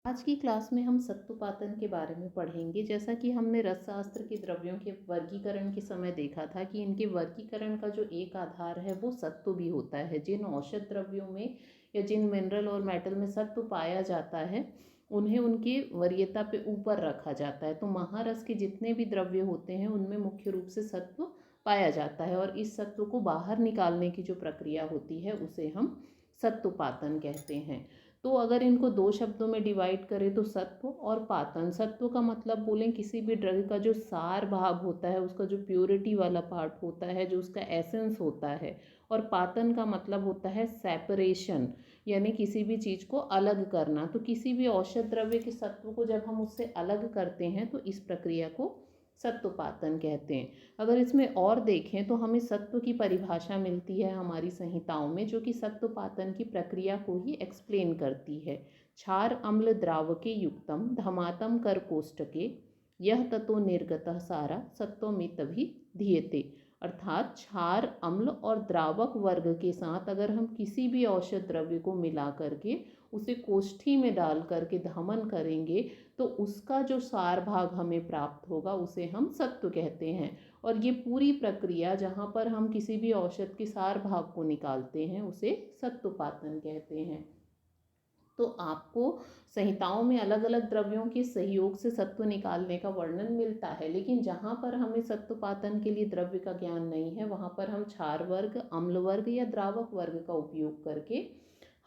आज की क्लास में हम सत्तुपातन के बारे में पढ़ेंगे। जैसा कि हमने रसशास्त्र के द्रव्यों के वर्गीकरण के समय देखा था कि इनके वर्गीकरण का जो एक आधार है वो सत्व भी होता है। जिन औषध द्रव्यों में या जिन मिनरल और मेटल में सत्व पाया जाता है उन्हें उनकी वरीयता पे ऊपर रखा जाता है। तो महारस के जितने भी द्रव्य होते हैं उनमें मुख्य रूप से सत्व पाया जाता है और इस सत्व को बाहर निकालने की जो प्रक्रिया होती है उसे हम सत्तुपातन कहते हैं। तो अगर इनको दो शब्दों में डिवाइड करें तो सत्व और पातन। सत्व का मतलब बोलें किसी भी ड्रग का जो सार भाग होता है, उसका जो प्योरिटी वाला पार्ट होता है, जो उसका एसेंस होता है। और पातन का मतलब होता है सेपरेशन, यानी किसी भी चीज़ को अलग करना। तो किसी भी औषध द्रव्य के सत्व को जब हम उससे अलग करते हैं तो इस प्रक्रिया को सत्वपातन कहते हैं। अगर इसमें और देखें तो हमें सत्व की परिभाषा मिलती है हमारी संहिताओं में, जो कि सत्वपातन की प्रक्रिया को ही एक्सप्लेन करती है। क्षार अम्ल द्रावके युक्तम धमातम कर कोष्टके यह ततो निर्गतः सारा सत्वमितभि धीयते। अर्थात क्षार अम्ल और द्रावक वर्ग के साथ अगर हम किसी भी औषध द्रव्य को मिला करके उसे कोष्ठी में डाल करके दमन करेंगे तो उसका जो सार भाग हमें प्राप्त होगा उसे हम सत्व कहते हैं। और ये पूरी प्रक्रिया जहाँ पर हम किसी भी औषध के सार भाग को निकालते हैं उसे सत्वपातन कहते हैं। तो आपको संहिताओं में अलग अलग द्रव्यों के सहयोग से सत्व निकालने का वर्णन मिलता है, लेकिन जहाँ पर हमें सत्वपातन के लिए द्रव्य का ज्ञान नहीं है वहाँ पर हम क्षार वर्ग, अम्ल वर्ग या द्रावक वर्ग का उपयोग करके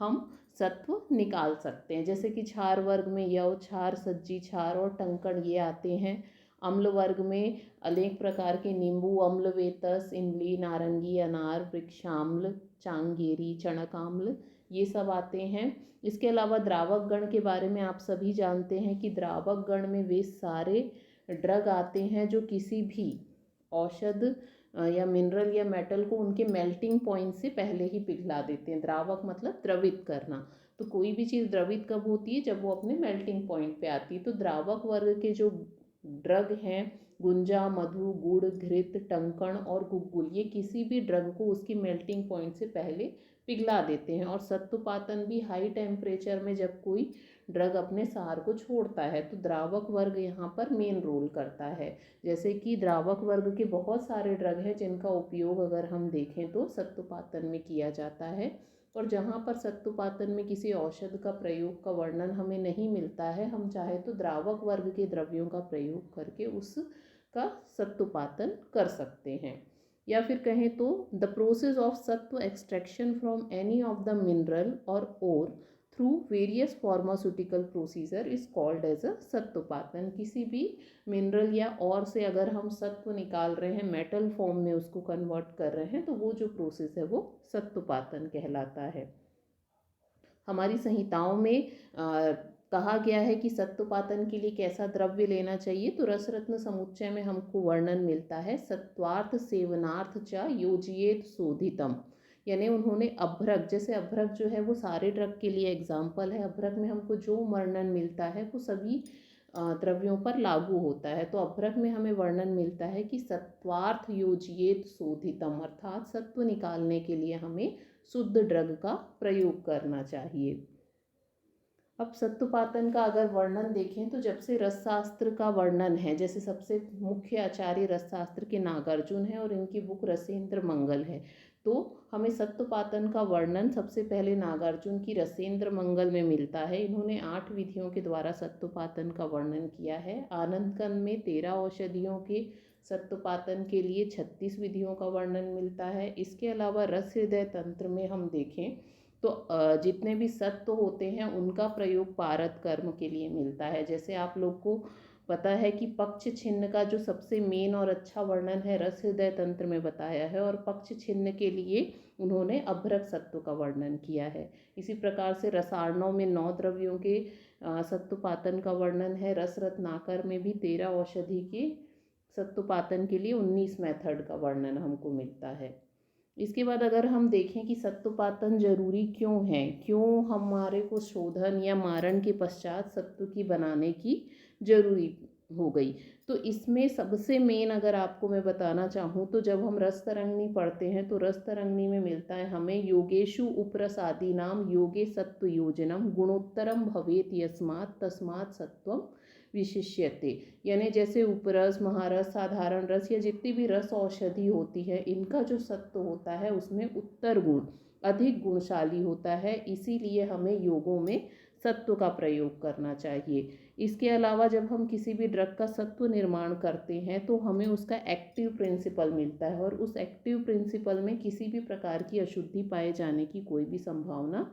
हम सत्व निकाल सकते हैं। जैसे कि क्षार वर्ग में यव क्षार, सज्जी क्षार और टंकण ये आते हैं। अम्ल वर्ग में अनेक प्रकार के नींबू अम्ल, वेतस, इमली, नारंगी, अनार, वृक्षाम्ल, चांगेरी, चणकाम्ल ये सब आते हैं। इसके अलावा द्रावक गण के बारे में आप सभी जानते हैं कि द्रावक गण में वे सारे ड्रग आते हैं जो किसी भी औषध या मिनरल या मेटल को उनके मेल्टिंग पॉइंट से पहले ही पिघला देते हैं। द्रावक मतलब द्रवित करना। तो कोई भी चीज़ द्रवित कब होती है? जब वो अपने मेल्टिंग पॉइंट पे आती है। तो द्रावक वर्ग के जो ड्रग हैं गुंजा, मधु, गुड़, घृत, टंकण और गुग्गुल ये किसी भी ड्रग को उसकी मेल्टिंग पॉइंट से पहले पिघला देते हैं। और सत्वपातन भी हाई टेम्परेचर में जब कोई ड्रग अपने सार को छोड़ता है तो द्रावक वर्ग यहाँ पर मेन रोल करता है। जैसे कि द्रावक वर्ग के बहुत सारे ड्रग हैं जिनका उपयोग अगर हम देखें तो सत्वपातन में किया जाता है। और जहाँ पर सत्वपातन में किसी औषध का प्रयोग का वर्णन हमें नहीं मिलता है, हम चाहे तो द्रावक वर्ग के द्रव्यों का प्रयोग करके उसका सत्वपातन कर सकते हैं। या फिर कहें तो द प्रोसेस ऑफ सत्व extraction from any of the mineral और ore through various pharmaceutical procedure is called as a सत्वपातन। किसी भी मिनरल या और से अगर हम सत्व निकाल रहे हैं, मेटल फॉर्म में उसको कन्वर्ट कर रहे हैं, तो वो जो प्रोसेस है वो सत्वपातन कहलाता है। हमारी संहिताओं में कहा गया है कि सत्वपातन के लिए कैसा द्रव्य लेना चाहिए। तो रसरत्न समुच्चय में हमको वर्णन मिलता है सत्वार्थ सेवनार्थ च योजियेत शोधितम। यानी उन्होंने अभ्रक, जैसे अभ्रक जो है वो सारे ड्रग के लिए एग्जाम्पल है। अभ्रक में हमको जो वर्णन मिलता है वो सभी द्रव्यों पर लागू होता है। तो अभ्रक में हमें वर्णन मिलता है कि सत्वार्थ योजियेत शोधितम, अर्थात सत्व निकालने के लिए हमें शुद्ध ड्रग का प्रयोग करना चाहिए। अब सत्वपातन का अगर वर्णन देखें तो जब से रसशास्त्र का वर्णन है, जैसे सबसे मुख्य आचार्य रसशास्त्र के नागार्जुन है और इनकी बुक रसेंद्र मंगल है, तो हमें सत्वपातन का वर्णन सबसे पहले नागार्जुन की रसेंद्र मंगल में मिलता है। इन्होंने 8 विधियों के द्वारा सत्वपातन का वर्णन किया है। आनंद कंद में 13 औषधियों के सत्वपातन के लिए 36 विधियों का वर्णन मिलता है। इसके अलावा रस हृदय तंत्र में हम देखें तो जितने भी सत्व होते हैं उनका प्रयोग पारद कर्म के लिए मिलता है। जैसे आप लोग को पता है कि पक्ष छिन्न का जो सबसे मेन और अच्छा वर्णन है रस हृदय तंत्र में बताया है, और पक्ष छिन्न के लिए उन्होंने अभ्रक सत्व का वर्णन किया है। इसी प्रकार से रसार्णव में 9 द्रव्यों के सत्वपातन का वर्णन है। रस रत्नाकर में भी 13 औषधि के सत्वपातन के लिए 19 मेथड का वर्णन हमको मिलता है। इसके बाद अगर हम देखें कि सत्वपातन जरूरी क्यों है, क्यों हमारे को शोधन या मारण के पश्चात सत्व की बनाने की जरूरी हो गई। तो इसमें सबसे मेन अगर आपको मैं बताना चाहूँ तो जब हम रस तरंगिणी पढ़ते हैं तो रस तरंगिणी में मिलता है हमें योगेशु उप्रसादीनाम योगे सत्व योजनम गुणोत्तरम भवेत यस्मात् तस्मात् सत्वम विशिष्यते। यानी जैसे उपरस, महारस, साधारण रस या जितनी भी रस औषधि होती है, इनका जो सत्व होता है उसमें उत्तर गुण अधिक गुणशाली होता है, इसीलिए हमें योगों में सत्व का प्रयोग करना चाहिए। इसके अलावा जब हम किसी भी ड्रग का सत्व निर्माण करते हैं तो हमें उसका एक्टिव प्रिंसिपल मिलता है, और उस एक्टिव प्रिंसिपल में किसी भी प्रकार की अशुद्धि पाए जाने की कोई भी संभावना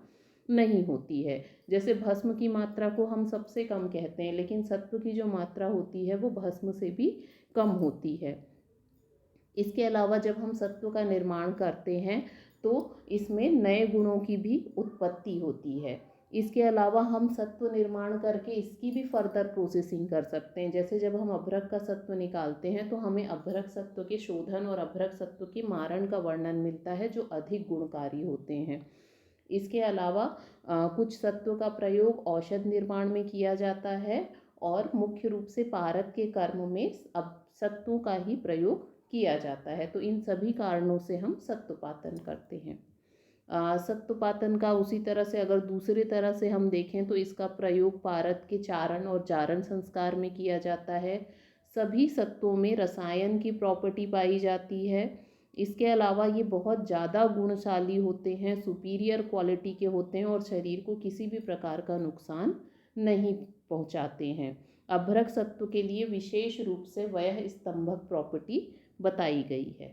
नहीं होती है। जैसे भस्म की मात्रा को हम सबसे कम कहते हैं, लेकिन सत्व की जो मात्रा होती है वो भस्म से भी कम होती है। इसके अलावा जब हम सत्व का निर्माण करते हैं तो इसमें नए गुणों की भी उत्पत्ति होती है। इसके अलावा हम सत्व निर्माण करके इसकी भी फर्दर प्रोसेसिंग कर सकते हैं। जैसे जब हम अभ्रक का सत्व निकालते हैं तो हमें अभ्रक सत्व के शोधन और अभ्रक सत्व के मारण का वर्णन मिलता है, जो अधिक गुणकारी होते हैं। इसके अलावा कुछ सत्व का प्रयोग औषध निर्माण में किया जाता है, और मुख्य रूप से पारक के कर्म में अब सत्वों का ही प्रयोग किया जाता है। तो इन सभी कारणों से हम सत्वपातन करते हैं। सत्वपातन का उसी तरह से अगर दूसरी तरह से हम देखें तो इसका प्रयोग पारद के चारण और जारण संस्कार में किया जाता है। सभी सत्वों में रसायन की प्रॉपर्टी पाई जाती है। इसके अलावा ये बहुत ज़्यादा गुणशाली होते हैं, सुपीरियर क्वालिटी के होते हैं, और शरीर को किसी भी प्रकार का नुकसान नहीं पहुंचाते हैं। अभ्रक सत्व के लिए विशेष रूप से वयः स्तंभक प्रॉपर्टी बताई गई है।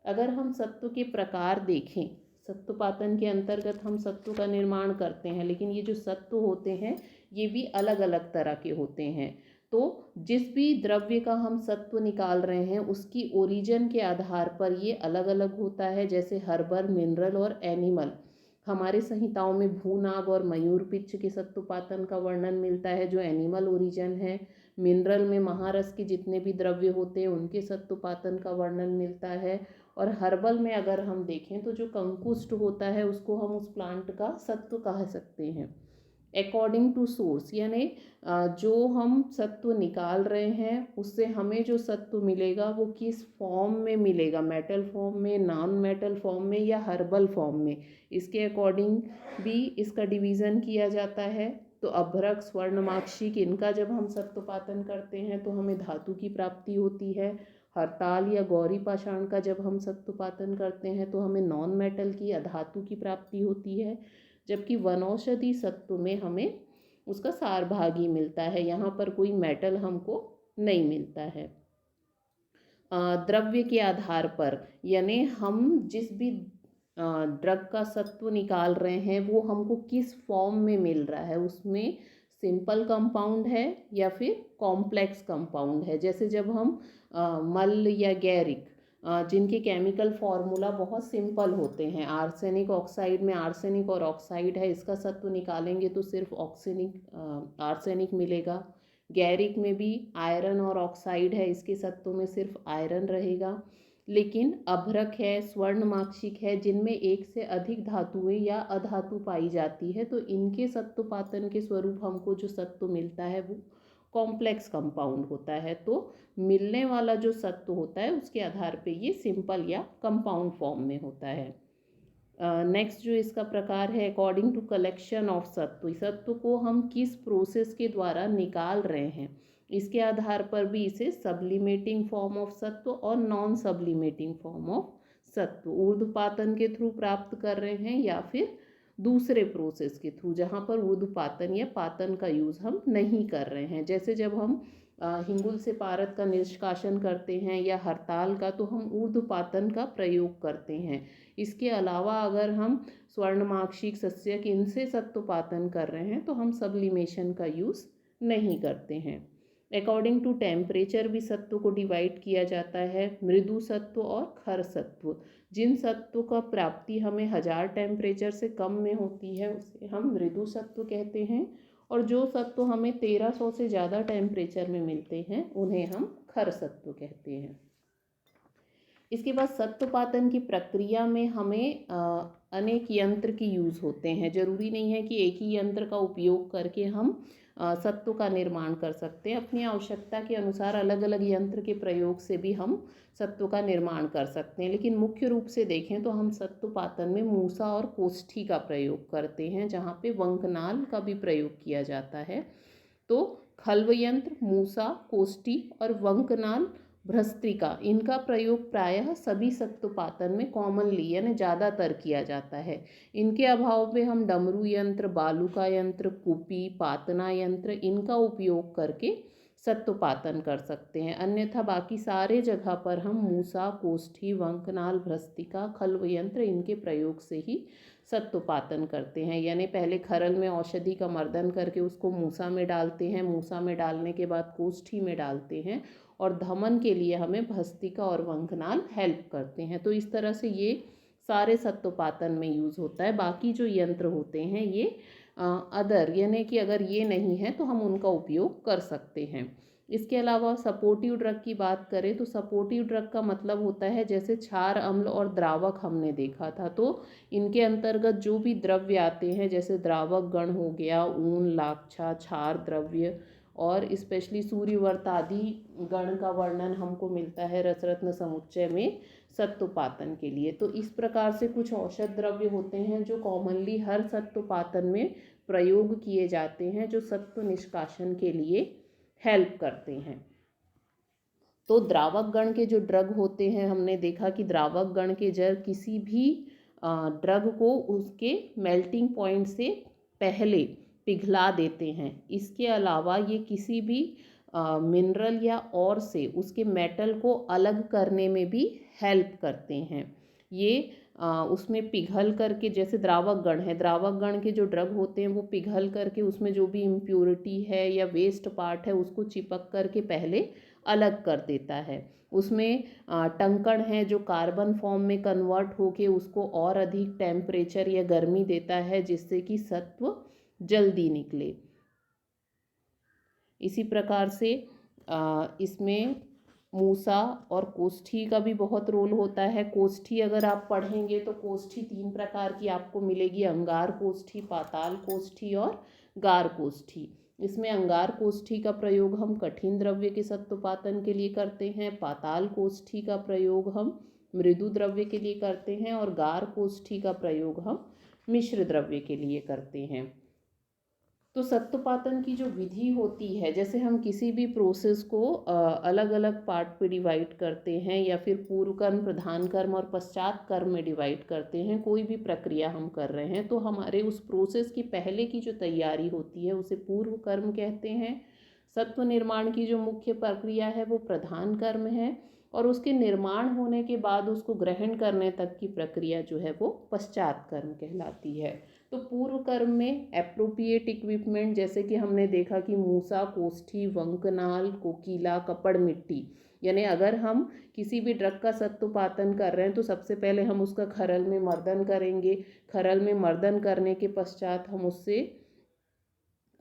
अगर हम सत्व के प्रकार देखें, सत्वपातन के अंतर्गत हम सत्व का निर्माण करते हैं, लेकिन ये जो सत्व होते हैं ये भी अलग अलग तरह के होते हैं। तो जिस भी द्रव्य का हम सत्व निकाल रहे हैं उसकी ओरिजिन के आधार पर ये अलग अलग होता है। जैसे हर्बल, मिनरल और एनिमल, हमारे संहिताओं में भूनाग और मयूर पिच्छ के सत्वपातन का वर्णन मिलता है जो एनिमल ओरिजिन है। मिनरल में महारस के जितने भी द्रव्य होते हैं उनके सत्वपातन का वर्णन मिलता है। और हर्बल में अगर हम देखें तो जो कंकुष्ट होता है उसको हम उस प्लांट का सत्व कह सकते हैं। अकॉर्डिंग टू सोर्स, यानी जो हम सत्व निकाल रहे हैं उससे हमें जो सत्व मिलेगा वो किस फॉर्म में मिलेगा, मेटल फॉर्म में, नॉन मेटल फॉर्म में या हर्बल फॉर्म में, इसके अकॉर्डिंग भी इसका डिवीज़न किया जाता है। तो अभ्रक, स्वर्णमाक्षिक, इनका जब हम सत्वपातन करते हैं तो हमें धातु की प्राप्ति होती है। हरताल या गौरी पाषाण का जब हम सत्वपातन करते हैं तो हमें नॉन मेटल की अधातु की प्राप्ति होती है। जबकि वनौषधि सत्व में हमें उसका सारभागी मिलता है, यहाँ पर कोई मेटल हमको नहीं मिलता है। द्रव्य के आधार पर, यानी हम जिस भी ड्रग का सत्व निकाल रहे हैं वो हमको किस फॉर्म में मिल रहा है, उसमें सिंपल कंपाउंड है या फिर कॉम्प्लेक्स कंपाउंड है। जैसे जब हम मल या गैरिक, जिनके केमिकल फार्मूला बहुत सिंपल होते हैं, आर्सेनिक ऑक्साइड में आर्सेनिक और ऑक्साइड है, इसका सत्व निकालेंगे तो सिर्फ आर्सेनिक मिलेगा। गैरिक में भी आयरन और ऑक्साइड है, इसके सत्व में सिर्फ आयरन रहेगा। लेकिन अभ्रक है, स्वर्णमाक्षिक है, जिनमें एक से अधिक धातुएं या अधातु पाई जाती है, तो इनके सत्वपातन के स्वरूप हमको जो सत्व मिलता है वो कॉम्प्लेक्स कंपाउंड होता है। तो मिलने वाला जो सत्व होता है उसके आधार पे ये सिंपल या कंपाउंड फॉर्म में होता है। नेक्स्ट जो इसका प्रकार है, अकॉर्डिंग टू कलेक्शन ऑफ सत्व, सत्व को हम किस प्रोसेस के द्वारा निकाल रहे हैं इसके आधार पर भी इसे सब्लिमेटिंग फॉर्म ऑफ सत्व और नॉन सब्लिमेटिंग फॉर्म ऑफ सत्व, ऊर्ध्वपातन के थ्रू प्राप्त कर रहे हैं या फिर दूसरे प्रोसेस के थ्रू जहाँ पर ऊर्ध्वपातन या पातन का यूज़ हम नहीं कर रहे हैं। जैसे जब हम हिंगुल से पारद का निष्कासन करते हैं या हरताल का, तो हम ऊर्ध्वपातन का प्रयोग करते हैं। इसके अलावा अगर हम स्वर्णमाक्षिक, सस्यक, इनसे सत्वपातन कर रहे हैं तो हम सब्लिमेशन का यूज़ नहीं करते हैं। अकॉर्डिंग टू टेम्परेचर भी सत्व को डिवाइड किया जाता है, मृदु सत्व और खर सत्व। जिन सत्व का प्राप्ति हमें 1000 टेम्परेचर से कम में होती है उसे हम मृदु सत्व कहते हैं, और जो सत्व हमें 1300 से ज़्यादा टेम्परेचर में मिलते हैं उन्हें हम खर सत्व कहते हैं। इसके बाद सत्वपातन की प्रक्रिया में हमें अनेक यंत्र की यूज़ होते हैं। ज़रूरी नहीं है कि एक ही यंत्र का उपयोग करके हम सत्व का निर्माण कर सकते हैं। अपनी आवश्यकता के अनुसार अलग अलग यंत्र के प्रयोग से भी हम सत्व का निर्माण कर सकते हैं, लेकिन मुख्य रूप से देखें तो हम सत्वपातन में मूसा और कोष्ठी का प्रयोग करते हैं, जहाँ पे वंकनाल का भी प्रयोग किया जाता है। तो खल्व यंत्र, मूसा, कोष्ठी और वंकनाल, भ्रस्त्रिका, इनका प्रयोग प्रायः सभी सत्वपातन में कॉमनली यानी ज़्यादातर किया जाता है। इनके अभाव में हम डमरू यंत्र, बालुका यंत्र, कुपी, पातना यंत्र, इनका उपयोग करके सत्वपातन कर सकते हैं। अन्यथा बाकी सारे जगह पर हम मूसा, कोष्ठी, वंकनाल, भ्रस्त्रिका, खल्व यंत्र, इनके प्रयोग से ही सत्वपातन करते हैं। यानी पहले खरल में औषधि का मर्दन करके उसको मूसा में डालते हैं, मूसा में डालने के बाद कोष्ठी में डालते हैं, और धमन के लिए हमें भस्त्रिका और वंकनाल हेल्प करते हैं। तो इस तरह से ये सारे सत्वपातन में यूज़ होता है। बाकी जो यंत्र होते हैं ये अदर, यानी कि अगर ये नहीं है तो हम उनका उपयोग कर सकते हैं। इसके अलावा सपोर्टिव ड्रग की बात करें तो सपोर्टिव ड्रग का मतलब होता है, जैसे क्षार, अम्ल और द्रावक हमने देखा था, तो इनके अंतर्गत जो भी द्रव्य आते हैं, जैसे द्रावक गण हो गया, ऊन, लाक्षा, क्षार द्रव्य, और स्पेशली सूर्यवर्त आदि गण का वर्णन हमको मिलता है रसरत्न समुच्चय में सत्वपातन के लिए। तो इस प्रकार से कुछ औषध द्रव्य होते हैं जो कॉमनली हर सत्वपातन में प्रयोग किए जाते हैं, जो सत्व निष्कासन के लिए हेल्प करते हैं। तो द्रावक गण के जो ड्रग होते हैं, हमने देखा कि द्रावक गण के जर किसी भी ड्रग को उसके मेल्टिंग पॉइंट से पहले पिघला देते हैं। इसके अलावा ये किसी भी मिनरल या और से उसके मेटल को अलग करने में भी हेल्प करते हैं। ये उसमें पिघल करके, जैसे द्रावक गण है, द्रावक गण के जो ड्रग होते हैं वो पिघल करके उसमें जो भी इम्प्योरिटी है या वेस्ट पार्ट है उसको चिपक करके पहले अलग कर देता है। उसमें टंकण है जो कार्बन फॉर्म में कन्वर्ट होके उसको और अधिक टेम्परेचर या गर्मी देता है, जिससे कि सत्व जल्दी निकले। इसी प्रकार से इसमें मूसा और कोष्ठी का भी बहुत रोल होता है। कोष्ठी अगर आप पढ़ेंगे तो कोष्ठी 3 प्रकार की आपको मिलेगी: अंगार कोष्ठी, पाताल कोष्ठी और गार कोष्ठी। इसमें अंगार कोष्ठी का प्रयोग हम कठिन द्रव्य के सत्वपातन के लिए करते हैं, पाताल कोष्ठी का प्रयोग हम मृदु द्रव्य के लिए करते हैं, और गार कोष्ठी का प्रयोग हम मिश्र द्रव्य के लिए करते हैं। तो सत्वपातन की जो विधि होती है, जैसे हम किसी भी प्रोसेस को अलग अलग पार्ट पे डिवाइड करते हैं, या फिर पूर्व कर्म, प्रधान कर्म और पश्चात कर्म में डिवाइड करते हैं, कोई भी प्रक्रिया हम कर रहे हैं तो हमारे उस प्रोसेस की पहले की जो तैयारी होती है उसे पूर्व कर्म कहते हैं। सत्व निर्माण की जो मुख्य प्रक्रिया है वो प्रधान कर्म है, और उसके निर्माण होने के बाद उसको ग्रहण करने तक की प्रक्रिया जो है वो पश्चात कर्म कहलाती है। तो पूर्व कर्म में एप्रोप्रिएट इक्विपमेंट, जैसे कि हमने देखा कि मूसा, कोष्ठी, वंकनाल, कोकीला, कपड़ मिट्टी, यानी अगर हम किसी भी ड्रग का सत्वपातन कर रहे हैं तो सबसे पहले हम उसका खरल में मर्दन करेंगे। खरल में मर्दन करने के पश्चात हम उससे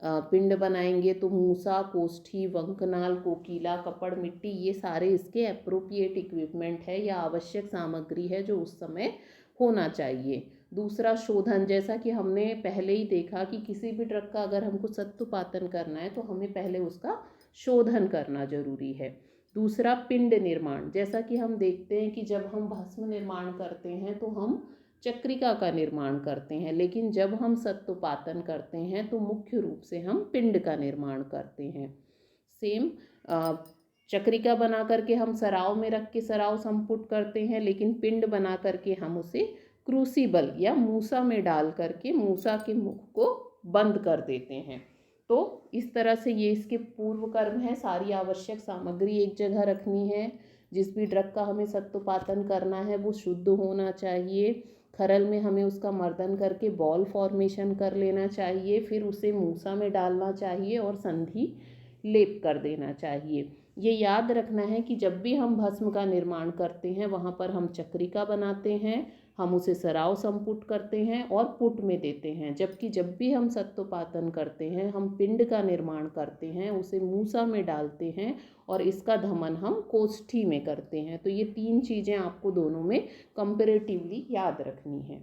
पिंड बनाएंगे। तो मूसा, कोष्ठी, वंकनाल, कोकीला, कपड़ मिट्टी, ये सारे इसके एप्रोप्रिएट इक्विपमेंट है या आवश्यक सामग्री है जो उस समय होना चाहिए। दूसरा शोधन, जैसा कि हमने पहले ही देखा कि किसी भी ड्रग का अगर हमको सत्वपातन करना है तो हमें पहले उसका शोधन करना जरूरी है। दूसरा पिंड निर्माण, जैसा कि हम देखते हैं कि जब हम भस्म निर्माण करते हैं तो हम चक्रिका का निर्माण करते हैं, लेकिन जब हम सत्वपातन करते हैं तो मुख्य रूप से हम पिंड का निर्माण करते हैं। सेम चक्रिका बना करके हम सराव में रख के सराव संपुट करते हैं, लेकिन पिंड बना करके हम उसे क्रूसिबल या मूसा में डाल करके मूसा के मुख को बंद कर देते हैं। तो इस तरह से ये इसके पूर्व कर्म है। सारी आवश्यक सामग्री एक जगह रखनी है। जिस भी ड्रग का हमें सत्वपातन करना है वो शुद्ध होना चाहिए। खरल में हमें उसका मर्दन करके बॉल फॉर्मेशन कर लेना चाहिए, फिर उसे मूसा में डालना चाहिए और संधि लेप कर देना चाहिए। ये याद रखना है कि जब भी हम भस्म का निर्माण करते हैं वहाँ पर हम चक्रिका बनाते हैं, हम उसे सराव संपुट करते हैं और पुट में देते हैं, जबकि जब भी हम सत्वपातन करते हैं हम पिंड का निर्माण करते हैं, उसे मूसा में डालते हैं और इसका धमन हम कोष्ठी में करते हैं। तो ये 3 चीज़ें आपको दोनों में कंपेरेटिवली याद रखनी है।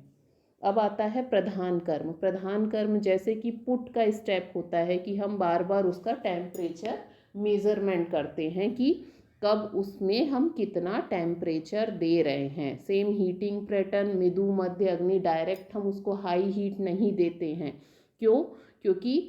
अब आता है प्रधान कर्म। प्रधान कर्म जैसे कि पुट का स्टेप होता है कि हम बार बार उसका टेम्परेचर मेज़रमेंट करते हैं कि कब उसमें हम कितना टेम्परेचर दे रहे हैं। सेम हीटिंग पैटर्न, मृदु मध्य अग्नि, डायरेक्ट हम उसको हाई हीट नहीं देते हैं। क्यों? क्योंकि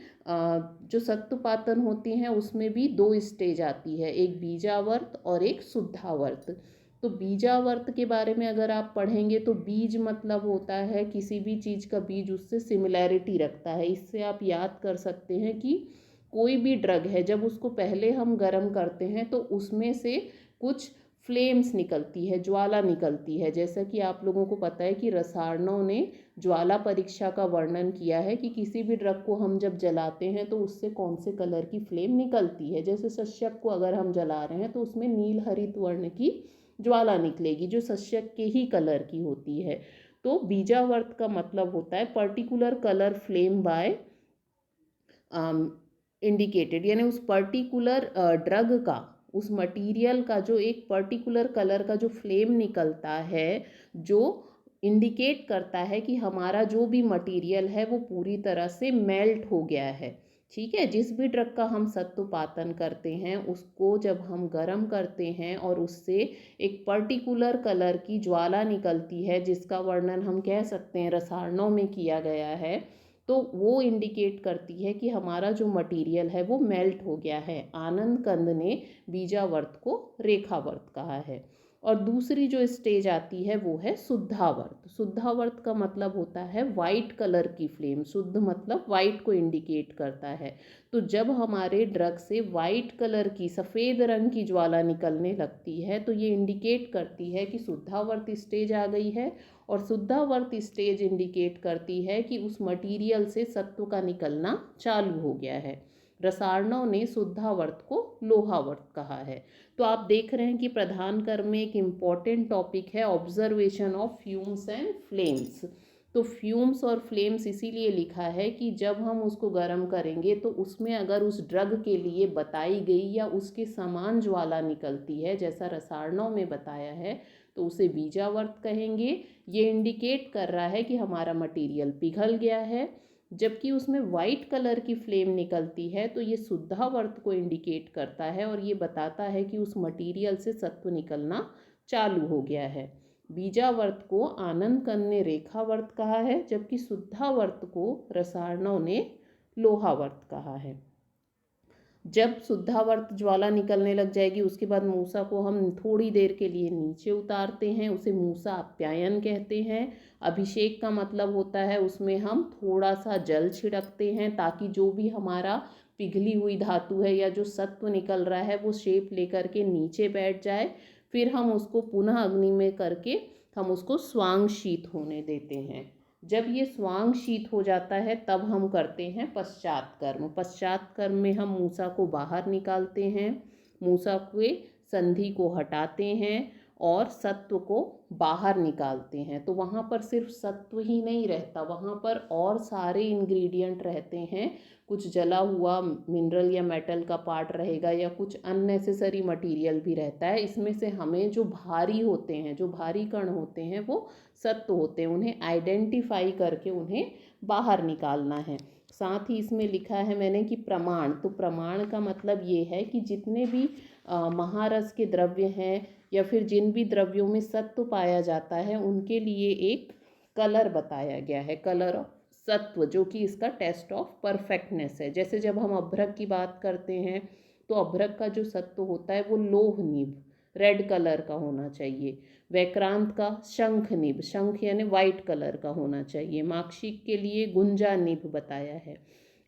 जो सत्तुपातन होती हैं उसमें भी दो स्टेज आती है, एक बीजावर्त और एक शुद्धावर्त। तो बीजावर्त के बारे में अगर आप पढ़ेंगे तो बीज मतलब होता है किसी भी चीज़ का बीज उससे सिमिलैरिटी रखता है। इससे आप याद कर सकते हैं कि कोई भी ड्रग है जब उसको पहले हम गर्म करते हैं तो उसमें से कुछ फ्लेम्स निकलती है, ज्वाला निकलती है। जैसा कि आप लोगों को पता है कि रसायनों ने ज्वाला परीक्षा का वर्णन किया है कि किसी भी ड्रग को हम जब जलाते हैं तो उससे कौन से कलर की फ्लेम निकलती है। जैसे शस्यक को अगर हम जला रहे हैं तो उसमें नील हरित वर्ण की ज्वाला निकलेगी जो शस्यक के ही कलर की होती है। तो बीजावर्त का मतलब होता है particular colour flame by indicated, यानी उस पर्टिकुलर ड्रग का, उस मटेरियल का जो एक पर्टिकुलर कलर का जो फ्लेम निकलता है, जो इंडिकेट करता है कि हमारा जो भी मटेरियल है वो पूरी तरह से मेल्ट हो गया है। ठीक है, जिस भी ड्रग का हम सत्तुपातन करते हैं उसको जब हम गर्म करते हैं और उससे एक पर्टिकुलर कलर की ज्वाला निकलती है जिसका वर्णन हम कह सकते हैं रसायनों में किया गया है, तो वो इंडिकेट करती है कि हमारा जो मटेरियल है वो मेल्ट हो गया है। आनंद कंद ने बीजावर्त को रेखावर्त कहा है। और दूसरी जो स्टेज आती है वो है शुद्धावर्त। शुद्धावर्त का मतलब होता है वाइट कलर की फ्लेम। शुद्ध मतलब वाइट को इंडिकेट करता है। तो जब हमारे ड्रग से वाइट कलर की, सफ़ेद रंग की ज्वाला निकलने लगती है तो ये इंडिकेट करती है कि शुद्धावर्त स्टेज आ गई है। और शुद्धावर्त स्टेज इंडिकेट करती है कि उस मटेरियल से सत्व का निकलना चालू हो गया है। रसायनों ने शुद्धावर्त को लोहावर्त कहा है। तो आप देख रहे हैं कि प्रधान कर्म में एक इम्पॉर्टेंट टॉपिक है observation of fumes and flames. तो फ्यूम्स और फ्लेम्स इसीलिए लिखा है कि जब हम उसको गर्म करेंगे तो उसमें अगर उस ड्रग के लिए बताई गई या उसके समान ज्वाला निकलती है जैसा रसायनों में बताया है तो उसे बीजावर्त कहेंगे। ये इंडिकेट कर रहा है कि हमारा मटेरियल पिघल गया है। जबकि उसमें वाइट कलर की फ्लेम निकलती है तो ये शुद्धावर्त को इंडिकेट करता है और ये बताता है कि उस मटेरियल से सत्व निकलना चालू हो गया है। बीजावर्त को आनंद कंद ने रेखावर्त कहा है जबकि शुद्धावर्त को रसायनों ने लोहावर्त कहा है। जब शुद्धावर्त ज्वाला निकलने लग जाएगी उसके बाद मूसा को हम थोड़ी देर के लिए नीचे उतारते हैं, उसे मूसा आप्यायन कहते हैं। अभिषेक का मतलब होता है उसमें हम थोड़ा सा जल छिड़कते हैं ताकि जो भी हमारा पिघली हुई धातु है या जो सत्व निकल रहा है वो शेप लेकर के नीचे बैठ जाए। फिर हम उसको पुनः अग्नि में करके हम उसको स्वांग शीत होने देते हैं। जब ये स्वांग शीत हो जाता है तब हम करते हैं पश्चात कर्म। पश्चात कर्म में हम मूसा को बाहर निकालते हैं, मूसा के संधि को हटाते हैं और सत्व को बाहर निकालते हैं। तो वहाँ पर सिर्फ सत्व ही नहीं रहता, वहाँ पर और सारे इंग्रेडिएंट रहते हैं। कुछ जला हुआ मिनरल या मेटल का पार्ट रहेगा या कुछ अननेसेसरी मटेरियल भी रहता है। इसमें से हमें जो भारी होते हैं, जो भारी कण होते हैं वो सत्व होते हैं, उन्हें आइडेंटिफाई करके उन्हें बाहर निकालना है। साथ ही इसमें लिखा है मैंने कि प्रमाण, तो प्रमाण का मतलब ये है कि जितने भी महारस के द्रव्य हैं या फिर जिन भी द्रव्यों में सत्व पाया जाता है उनके लिए एक कलर बताया गया है, कलर ऑफ सत्व, जो कि इसका टेस्ट ऑफ परफेक्टनेस है। जैसे जब हम अभ्रक की बात करते हैं तो अभ्रक का जो सत्व होता है वो लोह निभ, रेड कलर का होना चाहिए। वैक्रांत का शंख निभ, शंख यानी वाइट कलर का होना चाहिए। माक्षिक के लिए गुंजा निभ बताया है।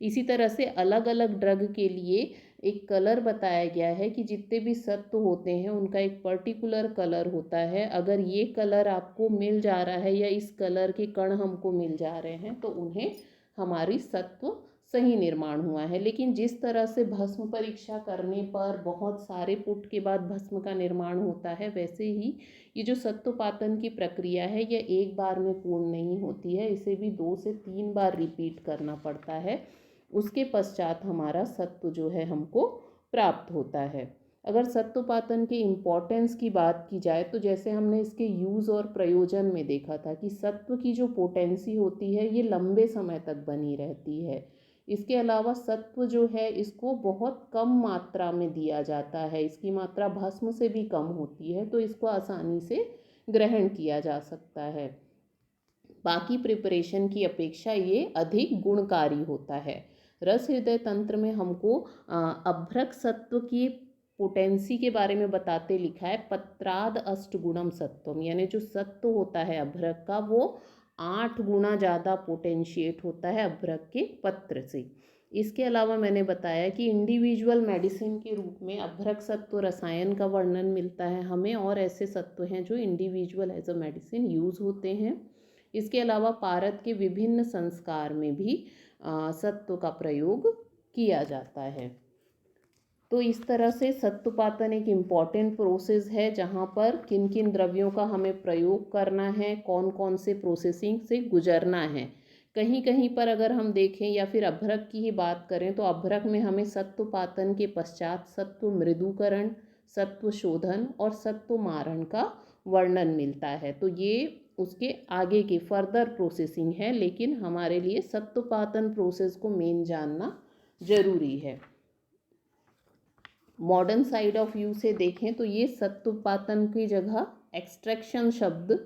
इसी तरह से अलग अलग ड्रग के लिए एक कलर बताया गया है कि जितने भी सत्व होते हैं उनका एक पर्टिकुलर कलर होता है। अगर ये कलर आपको मिल जा रहा है या इस कलर के कण हमको मिल जा रहे हैं तो उन्हें हमारी सत्व सही निर्माण हुआ है। लेकिन जिस तरह से भस्म परीक्षा करने पर बहुत सारे पुट के बाद भस्म का निर्माण होता है, वैसे ही ये जो सत्वपातन की प्रक्रिया है यह एक बार में पूर्ण नहीं होती है, इसे भी 2 से 3 बार रिपीट करना पड़ता है। उसके पश्चात हमारा सत्व जो है हमको प्राप्त होता है। अगर सत्तुपातन के इम्पोर्टेंस की बात की जाए तो जैसे हमने इसके यूज़ और प्रयोजन में देखा था कि सत्व की जो पोटेंसी होती है ये लंबे समय तक बनी रहती है। इसके अलावा सत्व जो है इसको बहुत कम मात्रा में दिया जाता है, इसकी मात्रा भस्म से भी कम होती है, तो इसको आसानी से ग्रहण किया जा सकता है। बाकी प्रिपरेशन की अपेक्षा ये अधिक गुणकारी होता है। रस हृदय तंत्र में हमको अभ्रक सत्व की पोटेंसी के बारे में बताते लिखा है पत्राद अष्टगुणम सत्वम, यानी जो सत्व होता है अभ्रक का वो 8 गुना ज़्यादा पोटेंशिएट होता है अभ्रक के पत्र से। इसके अलावा मैंने बताया कि इंडिविजुअल मेडिसिन के रूप में अभ्रक सत्व रसायन का वर्णन मिलता है हमें, और ऐसे सत्व हैं जो individual as a medicine use होते हैं। इसके अलावा पारद के विभिन्न संस्कार में भी सत्व का प्रयोग किया जाता है। तो इस तरह से सत्तुपातन एक इम्पॉर्टेंट प्रोसेस है जहाँ पर किन किन द्रव्यों का हमें प्रयोग करना है, कौन कौन से प्रोसेसिंग से गुजरना है। कहीं कहीं पर अगर हम देखें या फिर अभ्रक की ही बात करें तो अभ्रक में हमें सत्तुपातन के पश्चात सत्व मृदुकरण, सत्व शोधन और सत्व मारण का वर्णन मिलता है। तो ये उसके आगे की फर्दर प्रोसेसिंग है, लेकिन हमारे लिए सत्तुपातन प्रोसेस को मेन जानना जरूरी है। मॉडर्न साइड ऑफ व्यू से देखें तो ये सत्तुपातन की जगह एक्सट्रैक्शन शब्द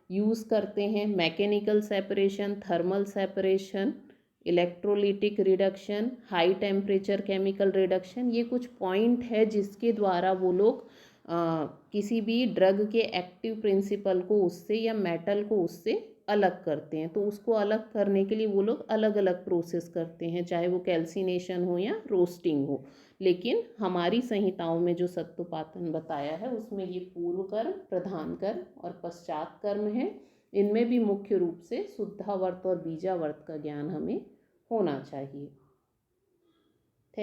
यूज़ करते हैं। Mechanical separation, thermal separation, electrolytic reduction, high temperature chemical reduction, ये कुछ पॉइंट है जिसके द्वारा वो लोग किसी भी ड्रग के एक्टिव प्रिंसिपल को उससे या मेटल को उससे अलग करते हैं। तो उसको अलग करने के लिए वो लोग अलग अलग प्रोसेस करते हैं, चाहे वो कैल्सिनेशन हो या रोस्टिंग हो। लेकिन हमारी संहिताओं में जो सत्तुपातन बताया है उसमें ये पूर्व कर्म, प्रधान कर्म और पश्चात कर्म है। इनमें भी मुख्य रूप से शुद्धावर्त और बीजावर्त का ज्ञान हमें होना चाहिए।